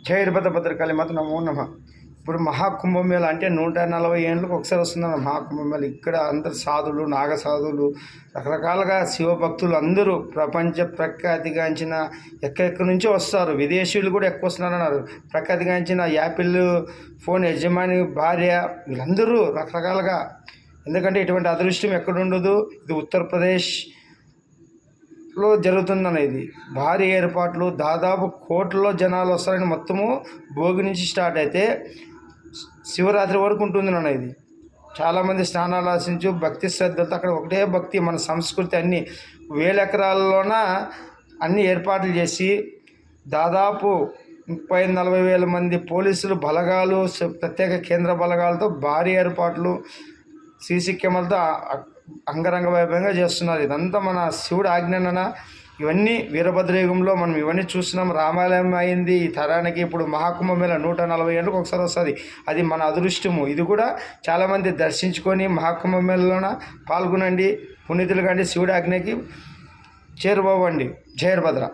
జై భద్రకాళి మాత నమో నమ. ఇప్పుడు మహాకుంభమేళ అంటే 140 ఏళ్ళకు ఒకసారి వస్తుందన్న మహాకుంభమేళ. ఇక్కడ అందరు సాధువులు, నాగసాధువులు, రకరకాలుగా శివభక్తులు అందరూ ప్రపంచ ప్రఖ్యాతిగాంచిన ఎక్కడెక్కడి నుంచో వస్తారు. విదేశీయులు కూడా ఎక్కువ వస్తున్నారన్నారు. ప్రఖ్యాతిగాంచిన యాపిల్ ఫోన్ యజమాని భార్య వీళ్ళందరూ రకరకాలుగా. ఎందుకంటే ఇటువంటి అదృష్టం ఎక్కడుండదు. ఇది ఉత్తరప్రదేశ్లో జరుగుతుందన్న. ఇది భారీ ఏర్పాట్లు, దాదాపు కోట్లలో జనాలు వస్తారని. మొత్తము భోగి నుంచి స్టార్ట్ అయితే శివరాత్రి వరకు ఉంటుంది నాన్న. ఇది చాలామంది స్నానాలు ఆశించు భక్తి శ్రద్ధలతో అక్కడ ఒకటే భక్తి. మన సంస్కృతి అన్ని వేల ఎకరాల్లోన అన్ని ఏర్పాట్లు చేసి దాదాపు 30-40 వేల మంది పోలీసులు బలగాలు, ప్రత్యేక కేంద్ర బలగాలతో భారీ ఏర్పాట్లు, సీసీ కెమెరాలతో అంగరంగ వైభవంగా చేస్తున్నారు. ఇదంతా మన శివుడు ఆజ్ఞాన. ఇవన్నీ వీరభద్రయుగంలో మనం ఇవన్నీ చూస్తున్నాం. రామాలయం అయింది ఈ తరానికి. ఇప్పుడు మహాకుంభమేళ 140 ఏళ్ళకు ఒకసారి వస్తుంది. అది మన అదృష్టము. ఇది కూడా చాలామంది దర్శించుకొని మహాకుంభమేళలోన పాల్గొనండి. పునీతులు కండి, శివుడి ఆజ్ఞకి చేరుకోవండి. జై భద్ర.